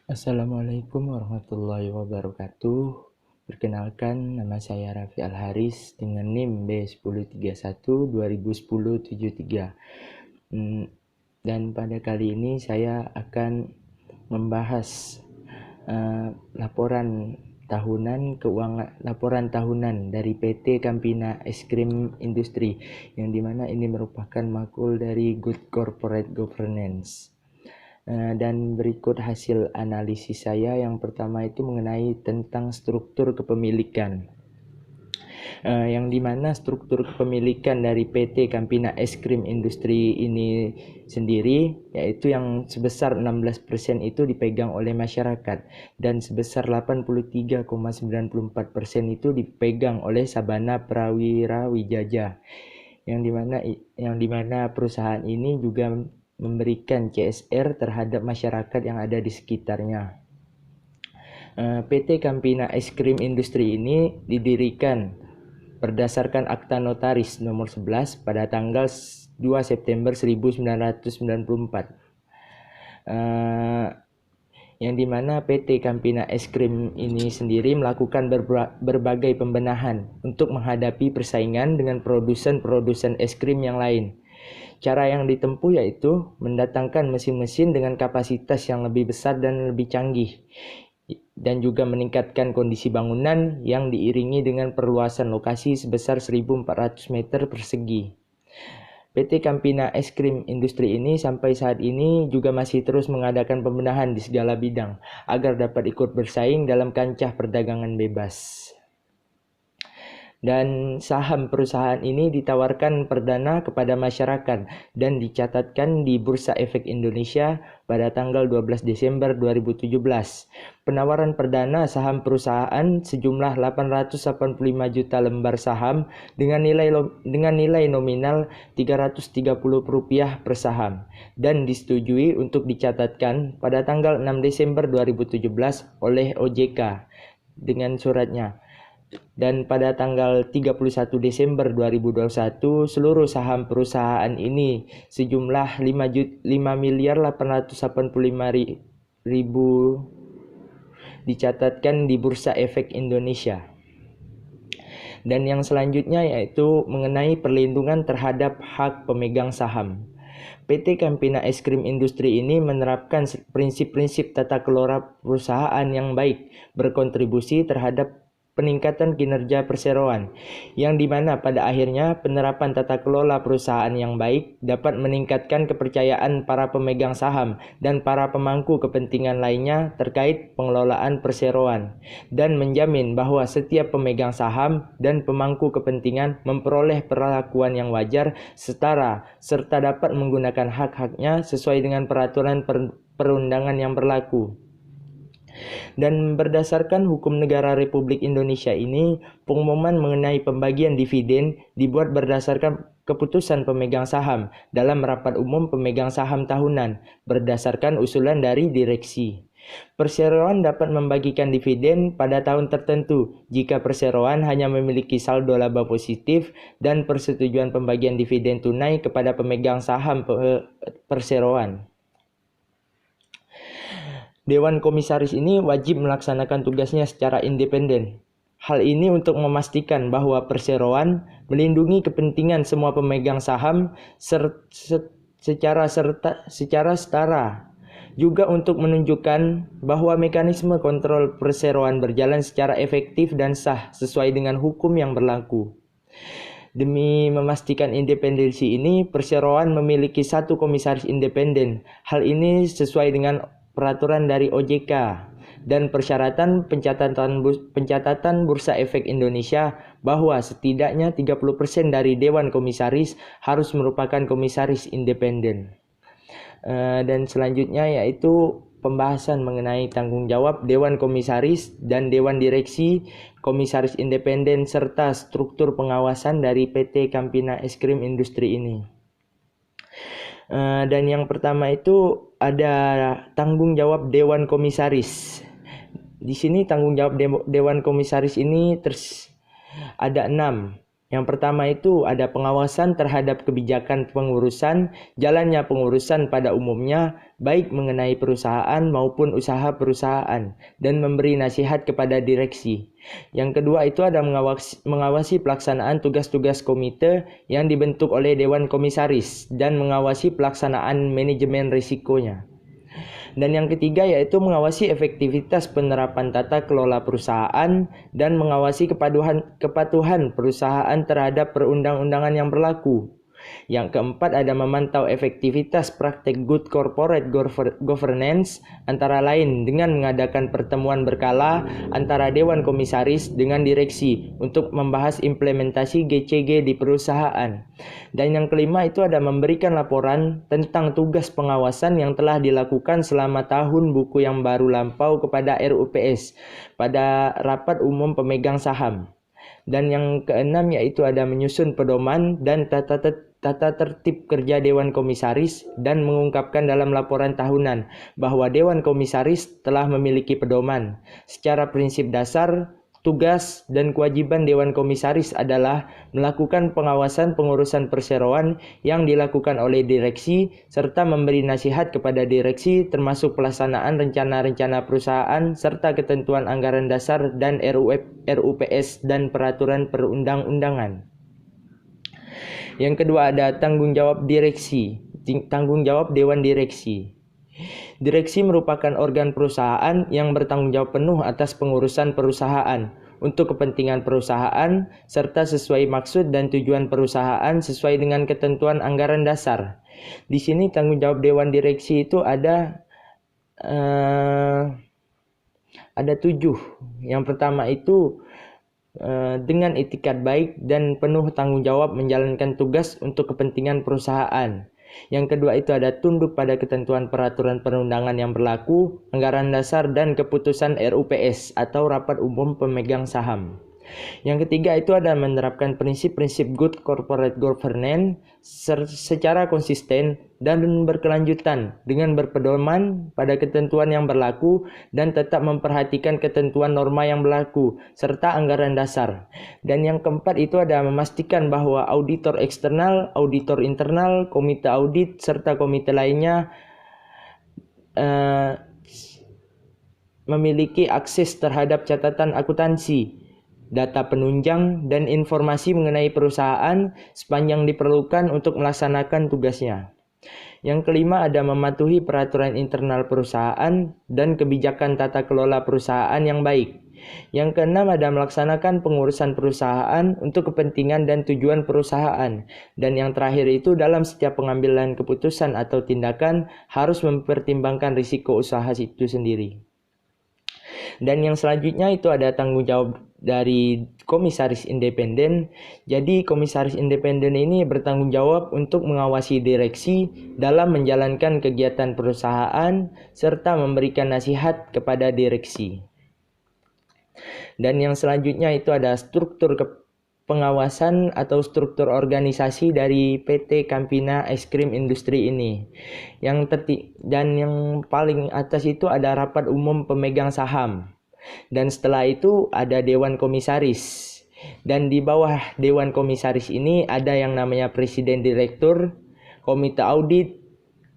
Assalamualaikum warahmatullahi wabarakatuh. Perkenalkan, nama saya Raffi Al-Haris dengan NIM B1031-2010-73. Dan pada kali ini saya akan membahas laporan tahunan dari PT Campina Es Krim Industri, yang dimana ini merupakan makul dari Good Corporate Governance. Dan berikut hasil analisis saya. Yang pertama itu mengenai tentang struktur kepemilikan, yang dimana struktur kepemilikan dari PT Campina Es Krim Industri ini sendiri, yaitu yang sebesar 16% itu dipegang oleh masyarakat dan sebesar 83,94% itu dipegang oleh Sabana Prawira Wijaya, yang dimana perusahaan ini juga memberikan CSR terhadap masyarakat yang ada di sekitarnya. PT Campina Es Krim Industri ini didirikan berdasarkan Akta Notaris nomor 11 pada tanggal 2 September 1994. Yang dimana PT Campina Es Krim ini sendiri melakukan berbagai pembenahan untuk menghadapi persaingan dengan produsen-produsen es krim yang lain. Cara yang ditempuh yaitu mendatangkan mesin-mesin dengan kapasitas yang lebih besar dan lebih canggih, dan juga meningkatkan kondisi bangunan yang diiringi dengan perluasan lokasi sebesar 1.400 meter persegi. PT Campina Es Krim Industri ini sampai saat ini juga masih terus mengadakan pembenahan di segala bidang agar dapat ikut bersaing dalam kancah perdagangan bebas. Dan saham perusahaan ini ditawarkan perdana kepada masyarakat dan dicatatkan di Bursa Efek Indonesia pada tanggal 12 Desember 2017. Penawaran perdana saham perusahaan sejumlah 885 juta lembar saham dengan nilai nominal Rp330 per saham dan disetujui untuk dicatatkan pada tanggal 6 Desember 2017 oleh OJK dengan suratnya. Dan pada tanggal 31 Desember 2021 seluruh saham perusahaan ini sejumlah 5.885.000 dicatatkan di Bursa Efek Indonesia. Dan yang selanjutnya yaitu mengenai perlindungan terhadap hak pemegang saham. PT Campina Es Krim Industri ini menerapkan prinsip-prinsip tata kelola perusahaan yang baik, berkontribusi terhadap peningkatan kinerja perseroan, yang dimana pada akhirnya penerapan tata kelola perusahaan yang baik dapat meningkatkan kepercayaan para pemegang saham dan para pemangku kepentingan lainnya terkait pengelolaan perseroan, dan menjamin bahwa setiap pemegang saham dan pemangku kepentingan memperoleh perlakuan yang wajar, setara, serta dapat menggunakan hak-haknya sesuai dengan peraturan perundangan yang berlaku. Dan berdasarkan hukum negara Republik Indonesia ini, pengumuman mengenai pembagian dividen dibuat berdasarkan keputusan pemegang saham dalam rapat umum pemegang saham tahunan berdasarkan usulan dari direksi. Perseroan dapat membagikan dividen pada tahun tertentu jika perseroan hanya memiliki saldo laba positif dan persetujuan pembagian dividen tunai kepada pemegang saham perseroan. Dewan Komisaris ini wajib melaksanakan tugasnya secara independen. Hal ini untuk memastikan bahwa perseroan melindungi kepentingan semua pemegang saham secara setara. Juga untuk menunjukkan bahwa mekanisme kontrol perseroan berjalan secara efektif dan sah sesuai dengan hukum yang berlaku. Demi memastikan independensi ini, perseroan memiliki satu komisaris independen. Hal ini sesuai dengan peraturan dari OJK dan persyaratan pencatatan Bursa Efek Indonesia bahwa setidaknya 30% dari Dewan Komisaris harus merupakan komisaris independen. Dan selanjutnya yaitu pembahasan mengenai tanggung jawab Dewan Komisaris dan Dewan Direksi, Komisaris Independen, serta struktur pengawasan dari PT Campina Es Krim Industri ini. Dan yang pertama itu ada tanggung jawab Dewan Komisaris. Di sini tanggung jawab Dewan Komisaris ini ada 6. Yang pertama itu ada pengawasan terhadap kebijakan pengurusan, jalannya pengurusan pada umumnya, baik mengenai perusahaan maupun usaha perusahaan, dan memberi nasihat kepada direksi. Yang kedua itu ada mengawasi pelaksanaan tugas-tugas komite yang dibentuk oleh Dewan Komisaris dan mengawasi pelaksanaan manajemen risikonya. Dan yang ketiga yaitu mengawasi efektivitas penerapan tata kelola perusahaan dan mengawasi kepatuhan perusahaan terhadap perundang-undangan yang berlaku. Yang keempat ada memantau efektivitas praktek good corporate governance antara lain dengan mengadakan pertemuan berkala antara Dewan Komisaris dengan direksi untuk membahas implementasi GCG di perusahaan. Dan yang kelima itu ada memberikan laporan tentang tugas pengawasan yang telah dilakukan selama tahun buku yang baru lampau kepada RUPS pada rapat umum pemegang saham. Dan yang keenam yaitu ada menyusun pedoman dan tata tertib kerja Dewan Komisaris dan mengungkapkan dalam laporan tahunan bahwa Dewan Komisaris telah memiliki pedoman. Secara prinsip dasar, tugas dan kewajiban Dewan Komisaris adalah melakukan pengawasan pengurusan perseroan yang dilakukan oleh direksi serta memberi nasihat kepada direksi termasuk pelaksanaan rencana-rencana perusahaan serta ketentuan anggaran dasar dan RUPS dan peraturan perundang-undangan. Yang kedua ada tanggung jawab direksi, tanggung jawab Dewan Direksi. Direksi merupakan organ perusahaan yang bertanggung jawab penuh atas pengurusan perusahaan untuk kepentingan perusahaan serta sesuai maksud dan tujuan perusahaan sesuai dengan ketentuan anggaran dasar. Di sini tanggung jawab Dewan Direksi itu ada 7. Yang pertama itu dengan itikat baik dan penuh tanggung jawab menjalankan tugas untuk kepentingan perusahaan. Yang kedua itu ada tunduk pada ketentuan peraturan perundangan yang berlaku, anggaran dasar dan keputusan RUPS atau Rapat Umum Pemegang Saham. Yang ketiga itu ada menerapkan prinsip-prinsip good corporate governance secara konsisten dan berkelanjutan dengan berpedoman pada ketentuan yang berlaku dan tetap memperhatikan ketentuan norma yang berlaku serta anggaran dasar. Dan yang keempat itu ada memastikan bahwa auditor eksternal, auditor internal, komite audit serta komite lainnya memiliki akses terhadap catatan akuntansi, data penunjang, dan informasi mengenai perusahaan sepanjang diperlukan untuk melaksanakan tugasnya. Yang kelima ada mematuhi peraturan internal perusahaan dan kebijakan tata kelola perusahaan yang baik. Yang keenam ada melaksanakan pengurusan perusahaan untuk kepentingan dan tujuan perusahaan. Dan yang terakhir itu dalam setiap pengambilan keputusan atau tindakan harus mempertimbangkan risiko usaha itu sendiri. Dan yang selanjutnya itu ada tanggung jawab dari komisaris independen. Jadi komisaris independen ini bertanggung jawab untuk mengawasi direksi dalam menjalankan kegiatan perusahaan serta memberikan nasihat kepada direksi. Dan yang selanjutnya itu ada struktur pengawasan atau struktur organisasi dari PT Campina Ice Cream Industri ini. Dan yang paling atas itu ada rapat umum pemegang saham. Dan setelah itu ada Dewan Komisaris. Dan di bawah Dewan Komisaris ini ada yang namanya Presiden Direktur, Komite Audit,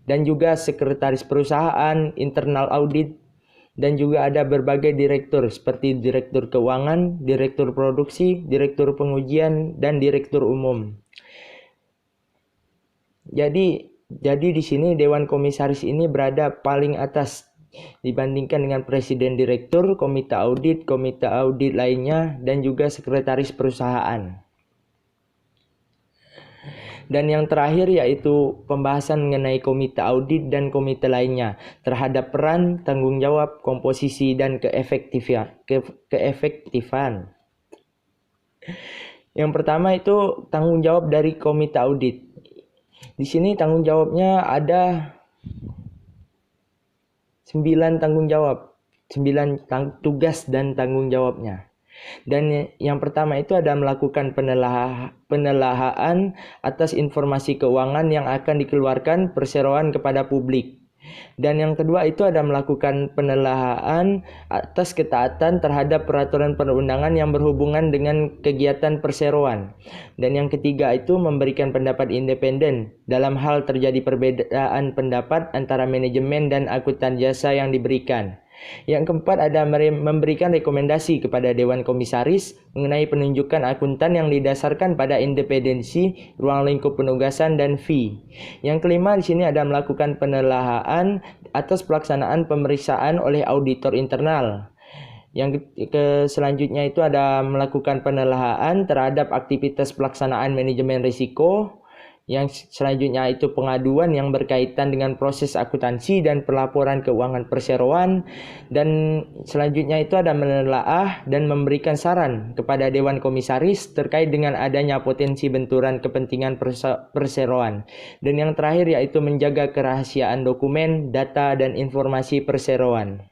dan juga Sekretaris Perusahaan, Internal Audit, dan juga ada berbagai direktur seperti Direktur Keuangan, Direktur Produksi, Direktur Pengujian, dan Direktur Umum. Jadi di sini Dewan Komisaris ini berada paling atas dibandingkan dengan Presiden Direktur, Komite Audit lainnya, dan juga Sekretaris Perusahaan. Dan yang terakhir yaitu pembahasan mengenai komite audit dan komite lainnya terhadap peran, tanggung jawab, komposisi, dan keefektifan. Yang pertama itu tanggung jawab dari komite audit. Di sini tanggung jawabnya ada 9 tanggung jawab, 9 tugas dan tanggung jawabnya. Dan yang pertama itu ada melakukan penelahaan atas informasi keuangan yang akan dikeluarkan perseroan kepada publik. Dan yang kedua itu ada melakukan penelaahan atas ketaatan terhadap peraturan perundangan yang berhubungan dengan kegiatan perseroan. Dan yang ketiga itu memberikan pendapat independen dalam hal terjadi perbedaan pendapat antara manajemen dan akuntan jasa yang diberikan. Yang keempat ada memberikan rekomendasi kepada Dewan Komisaris mengenai penunjukan akuntan yang didasarkan pada independensi, ruang lingkup penugasan, dan fee. Yang kelima di sini ada melakukan penelaahan atas pelaksanaan pemeriksaan oleh auditor internal. Yang selanjutnya itu ada melakukan penelaahan terhadap aktivitas pelaksanaan manajemen risiko. Yang selanjutnya itu pengaduan yang berkaitan dengan proses akuntansi dan pelaporan keuangan perseroan. Dan selanjutnya itu ada menelaah dan memberikan saran kepada Dewan Komisaris terkait dengan adanya potensi benturan kepentingan perseroan. Dan yang terakhir yaitu menjaga kerahasiaan dokumen, data, dan informasi perseroan.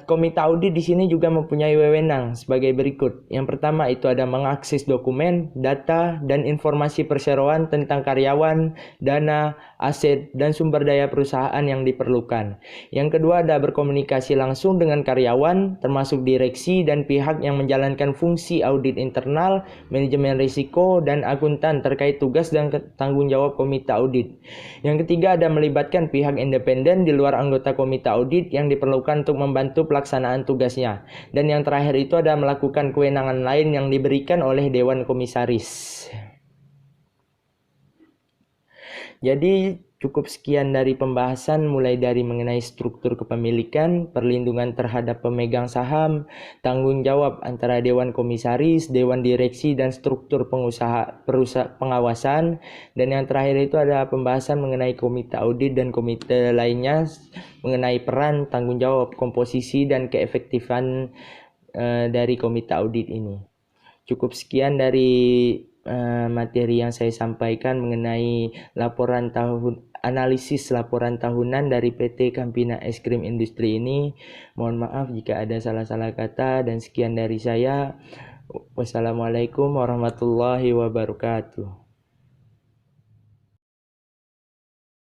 Komite audit di sini juga mempunyai wewenang sebagai berikut. Yang pertama itu ada mengakses dokumen, data, dan informasi perseroan tentang karyawan, dana, aset, dan sumber daya perusahaan yang diperlukan. Yang kedua ada berkomunikasi langsung dengan karyawan, termasuk direksi dan pihak yang menjalankan fungsi audit internal, manajemen risiko, dan akuntan terkait tugas dan tanggung jawab komite audit. Yang ketiga ada melibatkan pihak independen di luar anggota komite audit yang diperlukan untuk membantu pelaksanaan tugasnya. Dan yang terakhir itu ada melakukan kewenangan lain yang diberikan oleh Dewan Komisaris. Jadi cukup sekian dari pembahasan mulai dari mengenai struktur kepemilikan, perlindungan terhadap pemegang saham, tanggung jawab antara Dewan Komisaris, Dewan Direksi, dan struktur pengawasan. Dan yang terakhir itu ada pembahasan mengenai komite audit dan komite lainnya mengenai peran, tanggung jawab, komposisi, dan keefektifan dari komite audit ini. Cukup sekian dari materi yang saya sampaikan mengenai analisis laporan tahunan dari PT Campina Es Krim Industri ini. Mohon maaf jika ada salah-salah kata, dan sekian dari saya. Wassalamualaikum warahmatullahi wabarakatuh.